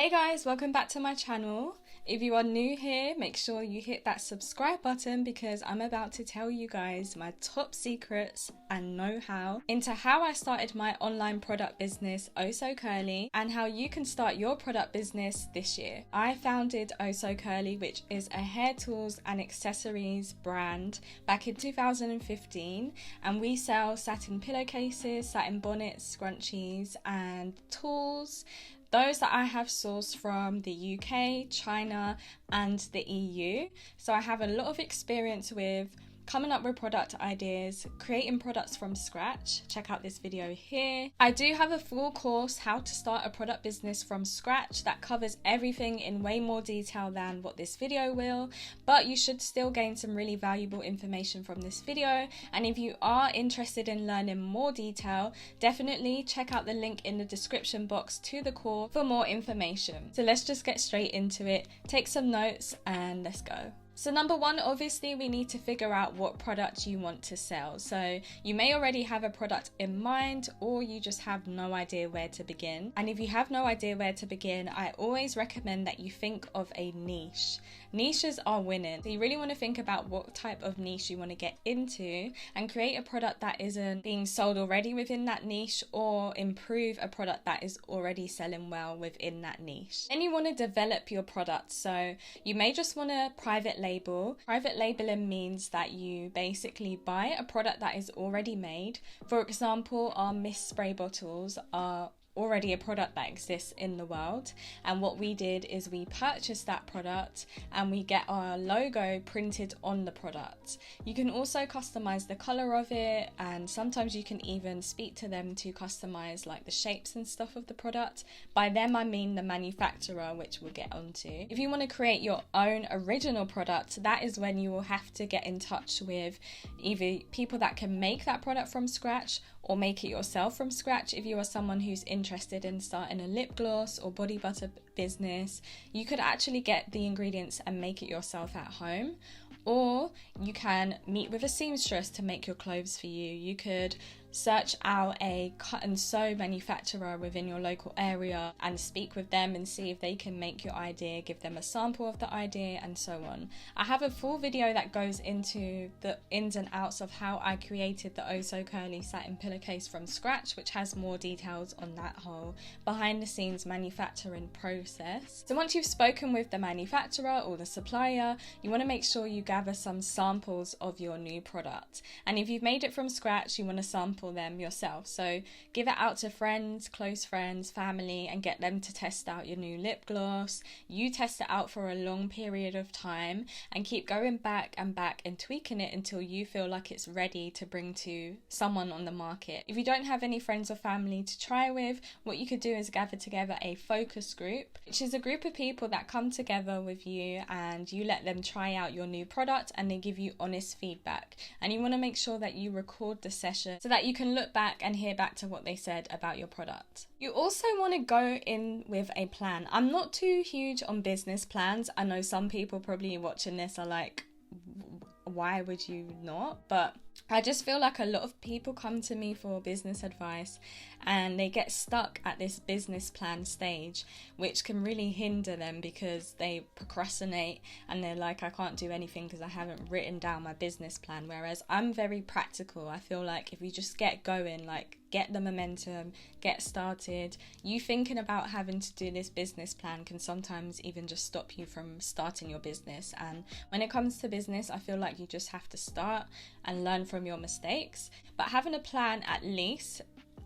Hey guys, welcome back to my channel. If you are new here, make sure you hit that subscribe button because I'm about to tell you guys my top secrets and know-how into how I started my online product business Oso Curly and how you can start your product business this year. I founded Oso Curly, which is a hair tools and accessories brand, back in 2015, and we sell satin pillowcases, satin bonnets, scrunchies and tools. Those that I have sourced from the UK, China and the EU. So I have a lot of experience with coming up with product ideas, creating products from scratch. Check out this video here. I do have a full course, how to start a product business from scratch, that covers everything in way more detail than what this video will, but you should still gain some really valuable information from this video. And if you are interested in learning more detail, definitely check out the link in the description box to the course for more information. So let's just get straight into it, take some notes and let's go. So number one, obviously we need to figure out what product you want to sell. So you may already have a product in mind or you just have no idea where to begin. And if you have no idea where to begin, I always recommend that you think of a niche. Niches are winning. So you really want to think about what type of niche you want to get into and create a product that isn't being sold already within that niche, or improve a product that is already selling well within that niche. Then you want to develop your product. So you may just want to private label. Private labeling means that you basically buy a product that is already made. For example, our mist spray bottles are already a product that exists in the world, and what we did is we purchased that product and we get our logo printed on the product. You can also customize the color of it, and sometimes you can even speak to them to customize like the shapes and stuff of the product. By them I mean the manufacturer, which we'll get onto. If you want to create your own original product, that is when you will have to get in touch with either people that can make that product from scratch or make it yourself from scratch. If you are someone who's interested in starting a lip gloss or body butter business, you could actually get the ingredients and make it yourself at home. Or you can meet with a seamstress to make your clothes for you. You could search out a cut and sew manufacturer within your local area and speak with them and see if they can make your idea, give them a sample of the idea and so on. I have a full video that goes into the ins and outs of how I created the Oso Curly satin pillowcase from scratch, which has more details on that whole behind the scenes manufacturing process. So once you've spoken with the manufacturer or the supplier, you want to make sure you gather some samples of your new product. And if you've made it from scratch, you want to sample them yourself. So give it out to friends, close friends, family, and get them to test out your new lip gloss. You test it out for a long period of time and keep going back and tweaking it until you feel like it's ready to bring to someone on the market. If you don't have any friends or family to try with, what you could do is gather together a focus group, which is a group of people that come together with you and you let them try out your new product and they give you honest feedback. And you want to make sure that you record the session so that you can look back and hear back to what they said about your product. You also want to go in with a plan. I'm not too huge on business plans. I know some people probably watching this are like, why would you not? But I just feel like a lot of people come to me for business advice and they get stuck at this business plan stage, which can really hinder them because they procrastinate and they're like, I can't do anything because I haven't written down my business plan. Whereas I'm very practical. I feel like if you just get going, like get the momentum, get started, you thinking about having to do this business plan can sometimes even just stop you from starting your business. And when it comes to business, I feel like you just have to start and learn from your mistakes. But having a plan, at least,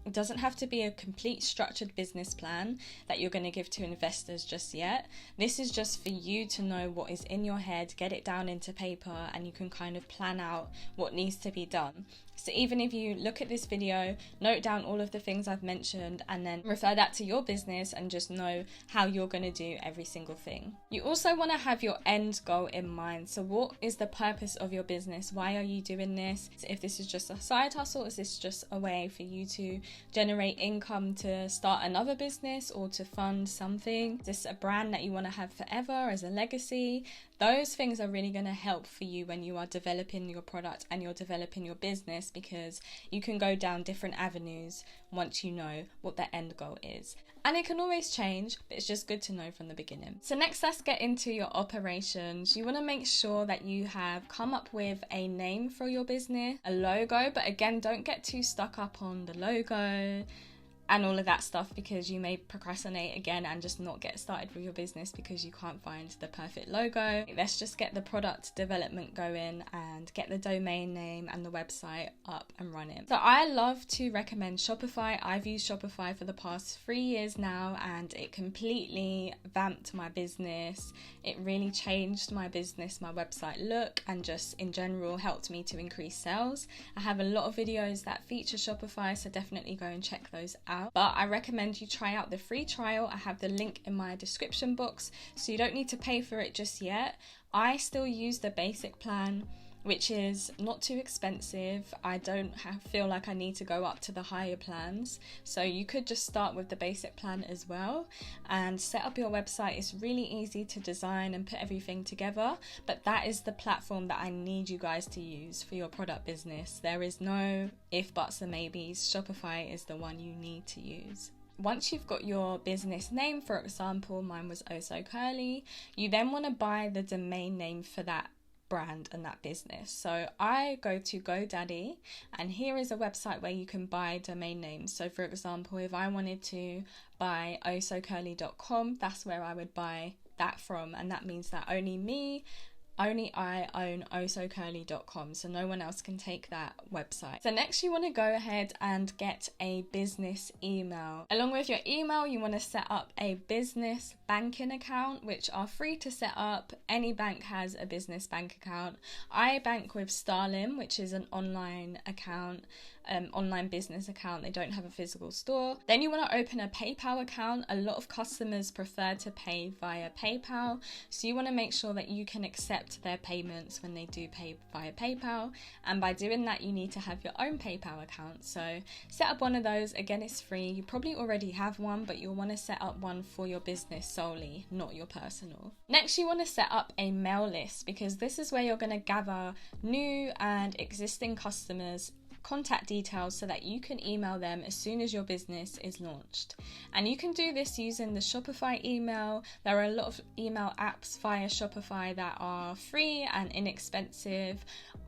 it doesn't have to be a complete structured business plan that you're going to give to investors just yet. This is just for you to know what is in your head, get it down into paper, and you can kind of plan out what needs to be done. So even if you look at this video, note down all of the things I've mentioned and then refer that to your business and just know how you're going to do every single thing. You also want to have your end goal in mind. So what is the purpose of your business? Why are you doing this? So if this is just a side hustle, is this just a way for you to generate income to start another business or to fund something? Is this a brand that you want to have forever as a legacy? Those things are really going to help for you when you are developing your product and you're developing your business, because you can go down different avenues once you know what the end goal is. And it can always change, but it's just good to know from the beginning. So next, let's get into your operations. You want to make sure that you have come up with a name for your business, a logo, but again, don't get too stuck up on the logo and all of that stuff, because you may procrastinate again and just not get started with your business because you can't find the perfect logo. Let's just get the product development going and get the domain name and the website up and running. So I love to recommend Shopify. I've used Shopify for the past 3 years now, and it completely vamped my business. It really changed my business, my website look, and just in general helped me to increase sales. I have a lot of videos that feature Shopify, so definitely go and check those out. But I recommend you try out the free trial. I have the link in my description box, so you don't need to pay for it just yet. I still use the basic plan, which is not too expensive. I don't feel like I need to go up to the higher plans. So you could just start with the basic plan as well and set up your website. It's really easy to design and put everything together, but that is the platform that I need you guys to use for your product business. There is no if, buts, and maybes. Shopify is the one you need to use. Once you've got your business name, for example, mine was oso.curly, you then want to buy the domain name for that brand and that business. So I go to GoDaddy, and here is a website where you can buy domain names. So for example, if I wanted to buy osocurly.com, that's where I would buy that from, and that means that only I own osocurly.com, so no one else can take that website. So next, you want to go ahead and get a business email. Along with your email, you want to set up a business banking account, which are free to set up. Any bank has a business bank account. I bank with Starling, which is an online account, online business account. They don't have a physical store. Then you want to open a PayPal account. A lot of customers prefer to pay via PayPal, so you want to make sure that you can accept their payments when they do pay via PayPal, and by doing that you need to have your own PayPal account. So set up one of those. Again, it's free. You probably already have one, but you'll want to set up one for your business solely, not your personal. Next, you want to set up a mail list, because this is where you're going to gather new and existing customers' contact details so that you can email them as soon as your business is launched. And you can do this using the Shopify email. There are a lot of email apps via Shopify that are free and inexpensive.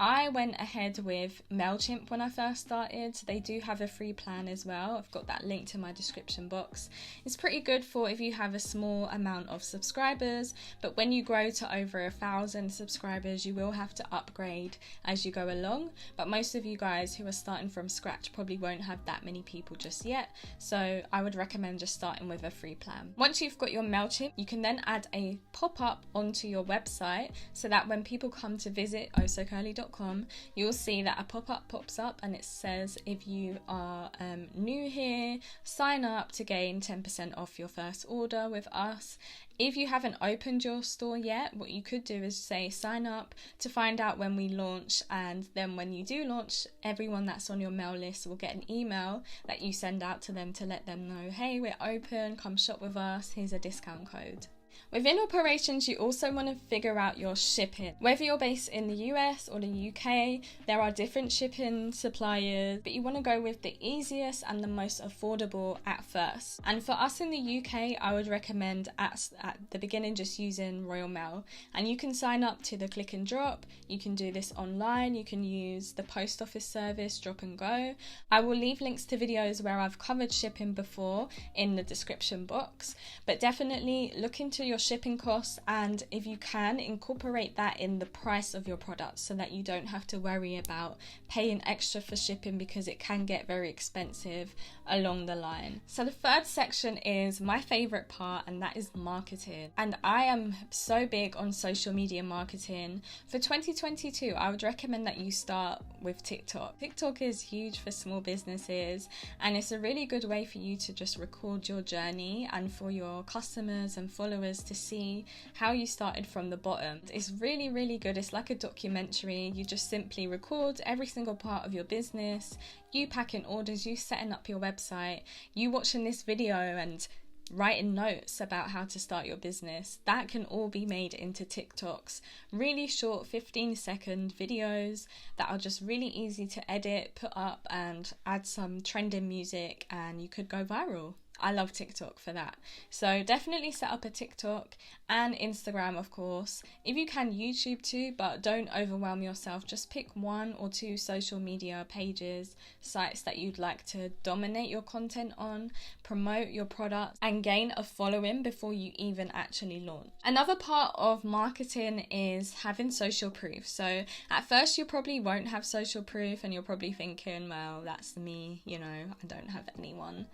I went ahead with MailChimp when I first started. They do have a free plan as well. I've got that linked in my description box. It's pretty good for if you have a small amount of subscribers, but when you grow to over 1,000 subscribers, you will have to upgrade as you go along. But most of you guys who are starting from scratch probably won't have that many people just yet, so I would recommend just starting with a free plan. Once you've got your MailChimp, you can then add a pop-up onto your website, so that when people come to visit osocurly.com, you'll see that a pop-up pops up and it says, if you are new here, sign up to gain 10% off your first order with us. If you haven't opened your store yet, what you could do is say sign up to find out when we launch, and then when you do launch, everyone that's on your mail list will get an email that you send out to them to let them know, hey, we're open, come shop with us, here's a discount code. Within operations, you also want to figure out your shipping. Whether you're based in the US or the UK, there are different shipping suppliers, but you want to go with the easiest and the most affordable at first. And for us in the UK, I would recommend at the beginning just using Royal Mail. And you can sign up to the click and drop. You can do this online. You can use the post office service, drop and go. I will leave links to videos where I've covered shipping before in the description box, but definitely look into your shipping costs, and if you can, incorporate that in the price of your product so that you don't have to worry about paying extra for shipping, because it can get very expensive along the line. So the third section is my favorite part, and that is marketing. And I am so big on social media marketing. For 2022, I would recommend that you start with TikTok. TikTok is huge for small businesses, and it's a really good way for you to just record your journey and for your customers and followers to see how you started from the bottom. It's really, really good. It's like a documentary. You just simply record every single part of your business, you packing orders, you setting up your website, you watching this video and writing notes about how to start your business. That can all be made into TikToks. Really short 15-second videos that are just really easy to edit, put up, and add some trending music, and you could go viral. I love TikTok for that. So definitely set up a TikTok and Instagram, of course. If you can, YouTube too, but don't overwhelm yourself. Just pick 1 or 2 social media pages, sites that you'd like to dominate your content on, promote your product, and gain a following before you even actually launch. Another part of marketing is having social proof. So at first you probably won't have social proof and you're probably thinking, well, that's me, you know, I don't have anyone.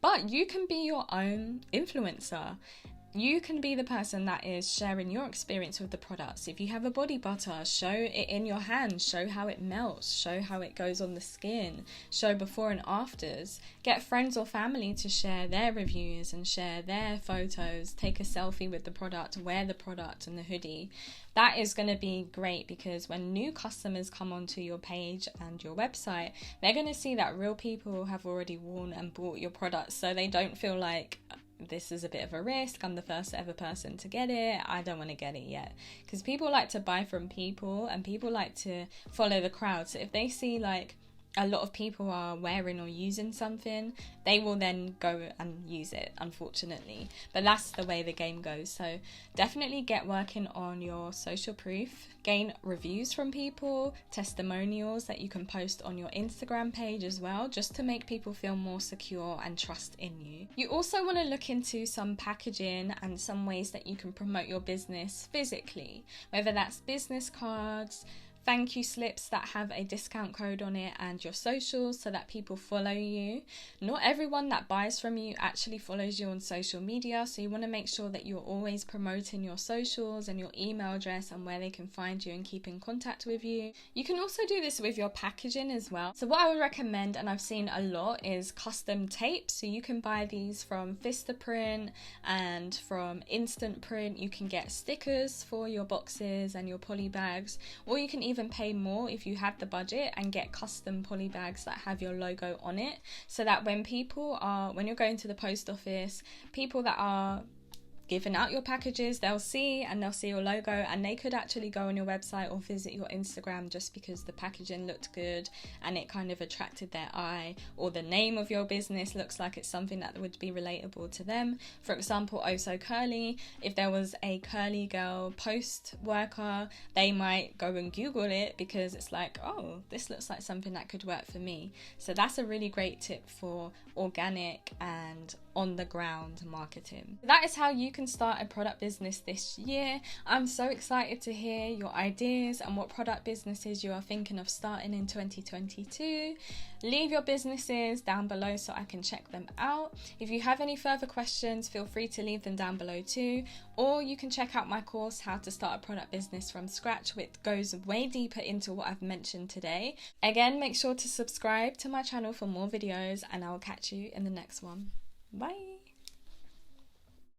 But you can be your own influencer. You can be the person that is sharing your experience with the products. If you have a body butter, show it in your hands, show how it melts, show how it goes on the skin, show before and afters. Get friends or family to share their reviews and share their photos. Take a selfie with the product, wear the product and the hoodie. That is going to be great, because when new customers come onto your page and your website, they're going to see that real people have already worn and bought your products, so they don't feel like this is a bit of a risk, I'm the first ever person to get it, I don't want to get it yet. Because people like to buy from people and people like to follow the crowd. So if they see like a lot of people are wearing or using something, they will then go and use it, unfortunately. But that's the way the game goes. So definitely get working on your social proof, gain reviews from people, testimonials that you can post on your Instagram page as well, just to make people feel more secure and trust in you. You also want to look into some packaging and some ways that you can promote your business physically, whether that's business cards, thank you slips that have a discount code on it, and your socials so that people follow you. Not everyone that buys from you actually follows you on social media, so you want to make sure that you're always promoting your socials and your email address and where they can find you and keep in contact with you. You can also do this with your packaging as well. So what I would recommend, and I've seen a lot, is custom tape. So you can buy these from Vistaprint and from Instant Print. You can get stickers for your boxes and your poly bags, or you can even pay more if you have the budget and get custom poly bags that have your logo on it, so that when you're going to the post office, people that are giving out your packages, they'll see your logo, and they could actually go on your website or visit your Instagram just because the packaging looked good and it kind of attracted their eye, or the name of your business looks like it's something that would be relatable to them. For example, Oso Curly, if there was a curly girl post worker, they might go and Google it because it's like, oh, this looks like something that could work for me. So that's a really great tip for organic and on the ground marketing. That is how you can start a product business this year. I'm so excited to hear your ideas and what product businesses you are thinking of starting in 2022. Leave your businesses down below so I can check them out. If you have any further questions, feel free to leave them down below too, or you can check out my course, How to Start a Product Business from Scratch, which goes way deeper into what I've mentioned today. Again, make sure to subscribe to my channel for more videos, and I'll catch you in the next one. Bye!